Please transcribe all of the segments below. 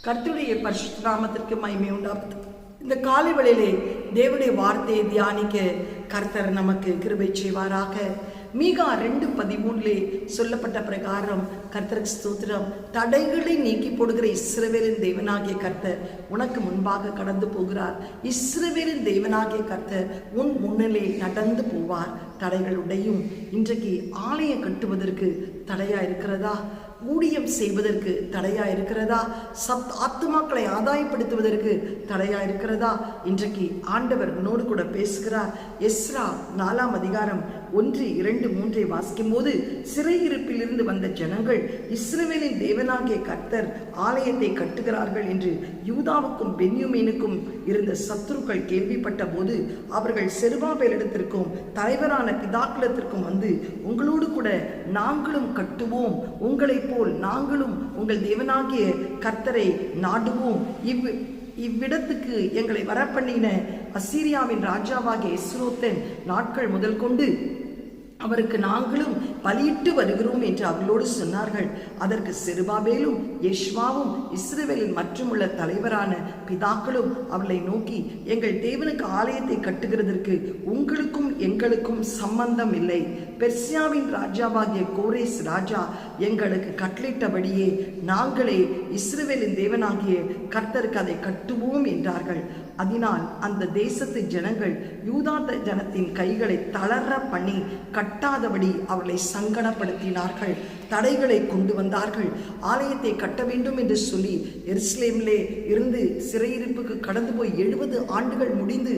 கர்த்தருடைய பரிசுத்த நாமத்திற்கு மகிமை உண்டாவது. இந்த காலை வேளையிலே தேவனுடைய வார்த்தையை தியானிக்க கர்த்தர் நமக்கு கிருபை செய்வாராக. மீகா 2:13 சொல்லப்பட்ட பிரகாரம் கர்த்தருக்கு ஸ்தோத்திரம். தடைகளை நீக்கி போடுகிற இஸ்ரவேலின் தேவனாகிய கர்த்தர் உனக்கு முன்பாக கடந்து போகிறார். இஸ்ரவேலின் தேவனாகிய கர்த்தர் உன் முன்னிலே நடந்து போவார். தடைகள் உடையும். இன்றைக்கு ஆலயம் கட்டுவதற்கு தடையா இருக்கிறதா? ஊழியம் செய்வதற்கு தடையா இருக்கிறதா? ஆத்துமாக்களை ஆதாயப்படுத்துவதற்கு தடையா இருக்கிறதா? இன்றைக்கு ஆண்டவர் உன்னோடு கூட பேசுகிறார். எஸ்ரா 4ஆம் அதிகாரம் 1, 2, 3 வாசிக்கும் போது, சிறையிருப்பில் இருந்து வந்த ஜனங்கள் இஸ்ரவேலின் தேவனாகிய கர்த்தர் ஆலயத்தை கட்டுகிறார்கள் என்று யூதாவுக்கும் பென்யமீனுக்கும் இருந்த சத்துருக்கள் கேள்விப்பட்ட போது அவர்கள் செருபாபேலிடத்திற்கும் தலைவரான பிதாக்களிடத்திற்கும் வந்து, உங்களோடு கூட நாங்களும் கட்டுவோம், உங்களை போல் நாங்களும் உங்கள் தேவனாகிய கர்த்தரை நாடுவோம். இவ்விடத்துக்கு எங்களை வரப்பண்ணின அசீரியாவின் ராஜாவாகிய எஸ்ரோத்தன் நாட்கள் முதல் கொண்டு அவருக்கு நாங்களும் பலியிட்டு வருகிறோம் என்று அவர்களோடு சொன்னார்கள். அதற்கு செருபாபேலும் யெஷ்வாவும் இஸ்ரவேலின் மற்றுமுள்ள தலைவரான பிதாக்களும் அவளை நோக்கி, எங்கள் தேவனுக்கு ஆலயத்தை கட்டுகிறதற்கு உங்களுக்கும் எங்களுக்கும் சம்பந்தம் இல்லை. பெர்சியாவின் ராஜாவாகிய கோரேஸ் ராஜா எங்களுக்கு கட்டளையிட்டபடியே நாங்களே இஸ்ரவேலின் தேவனாகிய கர்த்தருக்கு அதை கட்டுவோம் என்றார்கள். அதனால் அந்த தேசத்து ஜனங்கள் யூதா ஜனத்தின் கைகளை தளர பண்ணி கட்டாதபடி அவர்களை சங்கடப்படுத்தினார்கள். தடைகளை கொண்டு வந்தார்கள். ஆலயத்தை கட்ட வேண்டும் என்று சொல்லி எருசலேமிலே இருந்து சிறையிருப்புக்கு கடந்து போய் 70 ஆண்டுகள் முடிந்து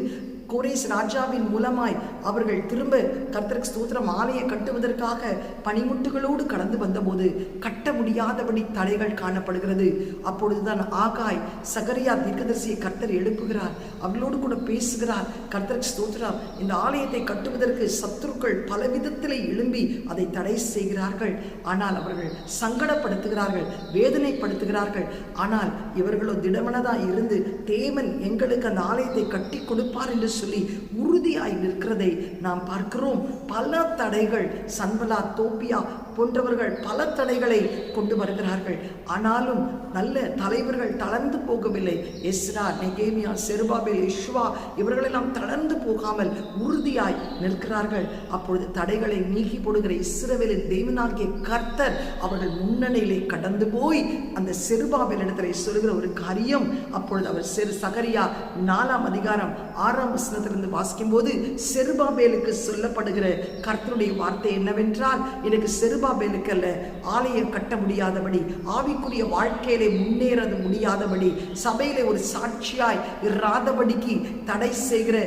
கோரேஸ் ராஜாவின் மூலமாய் அவர்கள் திரும்ப கர்த்தருக்கு ஸ்தோத்திரம் ஆலயம் கட்டுவதற்காக பனிமுட்டுகளோடு கடந்து வந்தபோது கட்ட முடியாதபடி தடைகள் காணப்படுகிறது. அப்பொழுதுதான் ஆகாய் சகரியா தீர்க்கதரிசியை கர்த்தர் எழுப்புகிறார். அவர்களோடு கூட பேசுகிறார். கர்த்தருக்கு ஸ்தோத்திரம். இந்த ஆலயத்தை கட்டுவதற்கு சத்துருக்கள் பலவிதத்திலே எழும்பி அதை தடை செய்கிறார்கள். ஆனால் அவர்கள் சங்கடப்படுத்துகிறார்கள், வேதனைப்படுத்துகிறார்கள். ஆனால் இவர்களோ திடமனதாய் இருந்து தேவன் எங்களுக்கு அந்த ஆலயத்தை கட்டி கொடுப்பார் என்று சொல்லி உறுதியாய் நிற்கிறதை நாம் பார்க்கிறோம். பல தடைகள், சன்பலா தோப்பியா போன்றவர்கள் பல தடைகளை கொண்டு வருகிறார்கள். ஆனாலும் நல்ல தலைவர்கள் தளர்ந்து போகவில்லை. எஸ்ரா, நெகேமியா, செருபாபேல், யெஷுவா இவர்களெல்லாம் தளர்ந்து போகாமல் உறுதியாய் நிற்கிறார்கள். அப்பொழுது தடைகளை நீக்கி போடுகிற இஸ்ரவேலின் தேவனாகிய கர்த்தர் அவர்கள் முன்னணியிலே கடந்து போய் அந்த செருபாபேல் இடத்திலே சொல்கிற ஒரு காரியம். அப்பொழுது அவர் சகரியா 4ஆம் அதிகாரம் 6ஆம் வசனத்திலிருந்து வாசிக்கும் போது செருபாபேலுக்கு சொல்லப்படுகிற கர்த்தருடைய வார்த்தை என்னவென்றால், எனக்கு செருபாபேலுக்கு அல்ல, ஆலயம் கட்ட முடியாதபடி, ஆவிக்குரிய வாழ்க்கையிலே முன்னேற முடியாதபடி, சபையிலே ஒரு சாட்சியாய் இராதபடிக்கு தடை செய்கிற,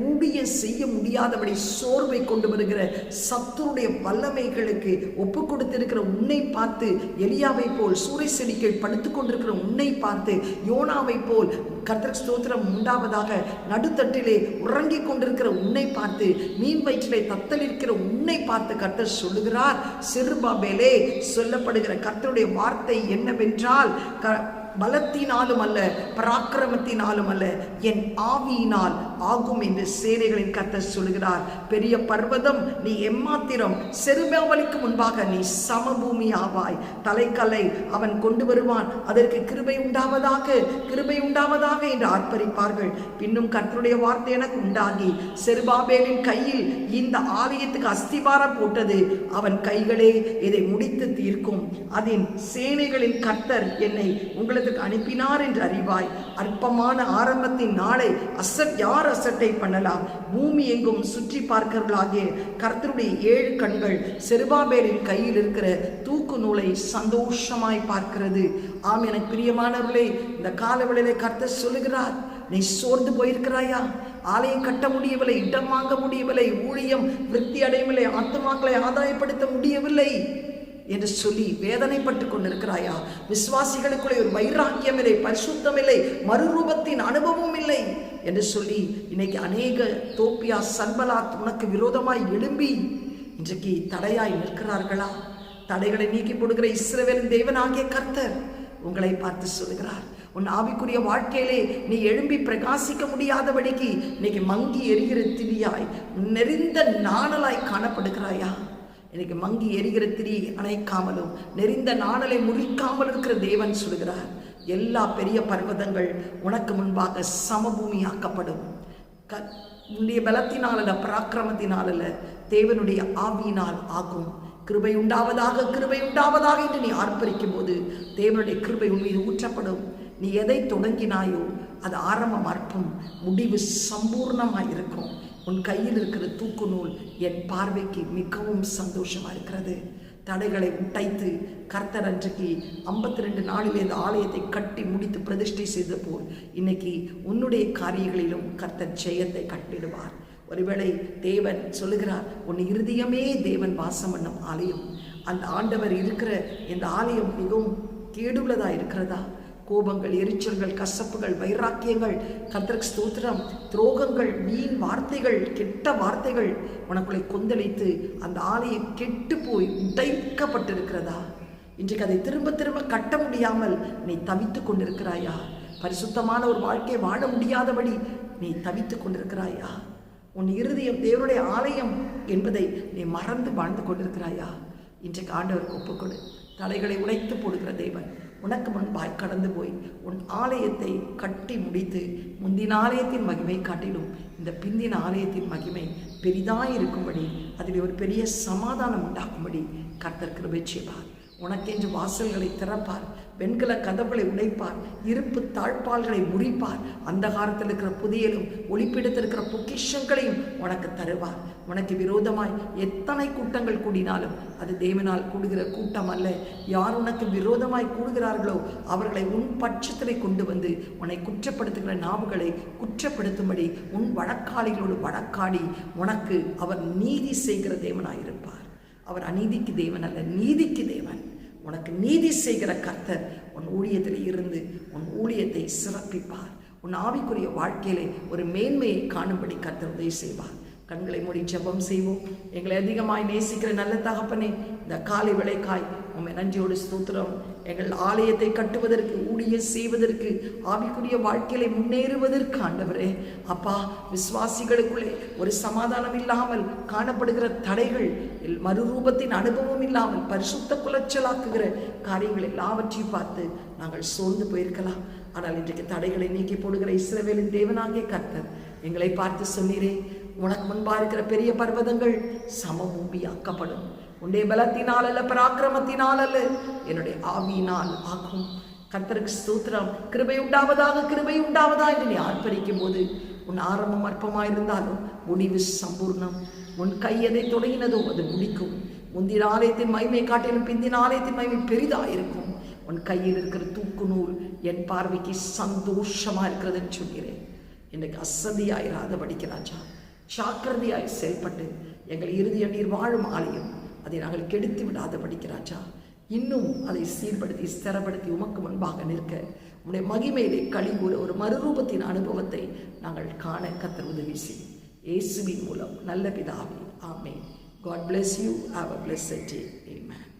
ஊழியம் செய்ய முடியாதபடி சோர்வை கொண்டு வருகிற சத்துருடைய வல்லமைகளுக்கு ஒப்பு கொடுத்திருக்கிற உன்னை பார்த்து, எலியாவை போல் சூறை செடிகள் படுத்துக் கொண்டிருக்கிற உன்னை பார்த்து, யோனாவை போல் கர்த்தருக்கு ஸ்தோத்திரம் உண்டாவதாக நடுத்தட்டிலே உறங்கிக் கொண்டிருக்கிற உன்னை பார்த்து, மீன் வயிற்றிலே தத்தளிக்கிற உன்னை பார்த்து கர்த்தர் சொல்லுகிறார், செருபாபேலே, சொல்லப்படுகிற கர்த்தருடைய வார்த்தை என்னவென்றால், பலத்தினாலும் அல்ல, பராக்கிரமத்தினாலும் அல்ல, என் ஆவியினால் ஆகும் என்று சேனைகளின் கர்த்தர் சொல்கிறார். பெரிய பர்வதம் நீ எம்மாத்திரம், செருபாபேலுக்கு முன்பாக நீ சமபூமி ஆவாய். தலைக்கல்லை அவன் கொண்டு வருவான், அதற்கு கிருபை உண்டாவதாக, கிருபை உண்டாவதாக என்று ஆர்ப்பரிப்பார்கள். பின்னும் கர்த்தருடைய வார்த்தை எனக்கு உண்டாகி, செருபாபேலின் கையில் இந்த ஆலயத்துக்கு அஸ்திபாரம் போட்டது அவன் கைகளே இதை முடித்து தீர்க்கும். அதன் சேனைகளின் கர்த்தர் என்னை உங்களுக்கு அனுப்பினார் என்று அறிவாய். அற்பமான ஆரம்பத்தின் நாளை யார் அசட்டை பண்ணலாம்? பூமி எங்கும் சுற்றி பார்க்கிறவர்களாகிய கர்த்தருடைய 7 கண்கள் செருபாபேலின் கையில் இருக்கிற தூக்கு நூலை சந்தோஷமாய் பார்க்கிறது. ஆம், எனக்கு பிரியமானவர்களே, இந்த காலவெளியிலே கர்த்தர் சொல்லுகிறார், நீ சோர்ந்து போயிருக்கிறாயா? ஆலயம் கட்ட முடியவில்லை, இடம் வாங்க முடியவில்லை, ஊழியம் விருத்தி அடையவில்லை, ஆத்துமாக்களை ஆதாயப்படுத்த முடியவில்லை என்று சொல்லி வேதனைப்பட்டு கொண்டிருக்கிறாயா? விசுவாசிகளுக்குள்ளே ஒரு வைராக்கியம் இல்லை, பரிசுத்தம் இல்லை, மறுரூபத்தின் அனுபவம் இல்லை என்று சொல்லி இன்னைக்கு அநேக தோப்பியா, சன்பலாத் உனக்கு விரோதமாய் எழும்பி இன்றைக்கு தடையாய் நிற்கிறார்களா? தடைகளை நீக்கி போடுகிற இஸ்ரவேலின் தேவனாகிய கர்த்தர் உங்களை பார்த்து சொல்லுகிறார், உன் ஆவிக்குரிய வாழ்க்கையிலே நீ எழும்பி பிரகாசிக்க முடியாதபடிக்கு இன்னைக்கு மங்கி எரிகிற திரியாய், நெறிந்த நாணலாய் காணப்படுகிறாயா? எனக்கு மங்கி எரிகிற திரி அணைக்காமலும் நெறிந்த நாணலை முறிக்காமல் இருக்கிற தேவன் சொல்கிறார், எல்லா பெரிய பர்வதங்கள் உனக்கு முன்பாக சமபூமியாக்கப்படும். உன்னுடைய பலத்தினால் அல்ல, பராக்கிரமத்தினால் அல்ல, தேவனுடைய ஆவியினால் ஆகும். கிருபை உண்டாவதாக, கிருபை உண்டாவதாக என்று நீ ஆர்ப்பரிக்கும் போது தேவனுடைய கிருபை உன் மீது ஊற்றப்படும். நீ எதை தொடங்கினாயோ அது ஆரம்பம் அற்பம், முடிவு சம்பூர்ணமாக இருக்கும். உன் கையில் இருக்கிற தூக்கு நூல் என் பார்வைக்கு மிகவும் சந்தோஷமா இருக்கிறது. தடைகளை உடைத்து கர்த்தர் அன்றைக்கு 52 நாளிலே இந்த ஆலயத்தை கட்டி முடித்து பிரதிஷ்டை செய்த போல் இன்னைக்கு உன்னுடைய காரியங்களிலும் கர்த்தர் ஜெயத்தை கட்டிடுவார். ஒருவேளை தேவன் சொல்லுகிறார், உன் இருதயமே தேவன் வாசம் பண்ணும் ஆலயம். அந்த ஆண்டவர் இருக்கிற இந்த ஆலயம் மிகவும் கேடுள்ளதா இருக்கிறதா? கோபங்கள், எரிச்சல்கள், கசப்புகள், வைராக்கியங்கள், கர்த்தருக்கு ஸ்தோத்திரம், துரோகங்கள், வீண் வார்த்தைகள், கெட்ட வார்த்தைகள் உனக்குள்ளே கொந்தளித்து அந்த ஆலயம் கெட்டு போய் உடைக்கப்பட்டிருக்கிறதா? இன்றைக்கு அதை திரும்ப திரும்ப கட்ட முடியாமல் நீ தவித்து கொண்டிருக்கிறாயா? பரிசுத்தமான ஒரு வாழ்க்கை வாழ முடியாதபடி நீ தவித்து கொண்டிருக்கிறாயா? உன் இருதயம் தேவனுடைய ஆலயம் என்பதை நீ மறந்து வாழ்ந்து கொண்டிருக்கிறாயா? இன்றைக்கு ஆண்டவருக்கு ஒப்புக்கொடு. தலைகளை உடைத்து போடுகிற தேவன் உனக்கு முன்பாய் கடந்து போய் உன் ஆலயத்தை கட்டி முடித்து முந்தின ஆலயத்தின் மகிமை காட்டிலும் இந்த பிந்தின ஆலயத்தின் மகிமை பெரிதாயிருக்கும்படி அதில் ஒரு பெரிய சமாதானம் உண்டாக்கும்படி கர்த்தர் கிருபை செய்வார். உனக்கென்று வாசல்களை திறப்பார், வெண்கல கதவுகளை உடைப்பார், இருப்பு தாழ்பால்களை முறிப்பார், அந்த காலத்தில் இருக்கிற புதியலும் ஒளிப்பிடத்தில் இருக்கிற பொக்கிஷங்களையும் உனக்கு தருவார். உனக்கு விரோதமாய் எத்தனை கூட்டங்கள் கூடினாலும் அது தேவனால் கூடுகிற கூட்டம் அல்ல. யார் உனக்கு விரோதமாய் கூடுகிறார்களோ அவர்களை உன் பட்சத்திலே கொண்டு வந்து உன்னை குற்றப்படுத்துகிற நாவுகளை குற்றப்படுத்தும்படி உன் வழக்காளிகளோடு வழக்காடி உனக்கு அவர் நீதி செய்கிற தேவனாயிருப்பார். அவர் அநீதிக்கு தேவன் அல்ல, நீதிக்கு தேவன். உனக்கு நீதி செய்கிற கர்த்தர் உன் ஊழியத்தில் இருந்து உன் ஊழியத்தை சிறப்பிப்பார். உன் ஆவிக்குரிய வாழ்க்கையிலே ஒரு மேன்மையை காணும்படி கர்த்தர் உதவி செய்வார். கண்களை மூடி ஜெபம் செய்வோம். எங்களை அதிகமாய் நேசிக்கிற நல்ல தகப்பனே, இந்த காலை வேளைக்காய் உம்மை நன்றியோடு ஸ்தோத்திரம். எங்கள் ஆலயத்தை கட்டுவதற்கு, ஊழியம் செய்வதற்கு, ஆவிக்குரிய வாழ்க்கையில முன்னேறுவதற்கு ஆண்டவரே அப்பா, விசுவாசிகளுக்குள்ளே ஒரு சமாதானம் இல்லாமல் காணப்படுகிற தடைகள், மறுரூபத்தின் அனுபவம் இல்லாமல் பரிசுத்த குலைச்சலாக்குகிற காரியங்கள் எல்லாவற்றையும் பார்த்து நாங்கள் சோர்ந்து போயிருக்கலாம். ஆனால் இன்றைக்கு தடைகளை நீக்கி போடுகிற இஸ்ரவேலின் தேவனாகிய கர்த்தர் எங்களை பார்த்து சொன்னீரே, உனக்கு முன்பா இருக்கிற பெரிய பர்வதங்கள் சமபூமியாக்கப்படும். உன்னுடைய பலத்தினால் அல்ல, பராக்கிரமத்தினால் அல்ல, என்னுடைய ஆவியினால் ஆகும். கர்த்தருக்கு ஸ்தோத்திரம். கிருபை உண்டாவதாக, கிருபை உண்டாவதா என்று நீ ஆர்ப்பரிக்கும் போது உன் ஆரம்பம் அற்பமாயிருந்தாலும் முடிவு சம்பூர்ணம். உன் கை எதை தொடங்கினதோ அது முடிக்கும். முந்தின ஆலயத்தின் மகிமை காட்டிலும் பிந்தின ஆலயத்தின் மகிமை பெரிதாயிருக்கும். உன் கையில் இருக்கிற தூக்கு நூல் என் பார்வைக்கு சந்தோஷமா இருக்கிறதுன்னு சொல்கிறேன். இன்னைக்கு அசதியாயிராத படிக்கிறாச்சா, ஜாக்கிரதையாய் செயல்பட்டு எங்கள் இறுதிய நீர் வாழும் ஆலயம் அதை நாங்கள் கெடுத்து விடாத படிக்கிறாச்சா, இன்னும் அதை சீர்படுத்தி ஸ்திரப்படுத்தி உமக்கு முன்பாக நிற்க உடைய மகிமையிலே கழிவுற ஒரு மறுரூபத்தின் அனுபவத்தை நாங்கள் காண கர்த்தர் உதவி செய்யும். இயேசுவின் மூலம் நல்ல பிதாவே, ஆமென். God bless you. Have a blessed day. Amen.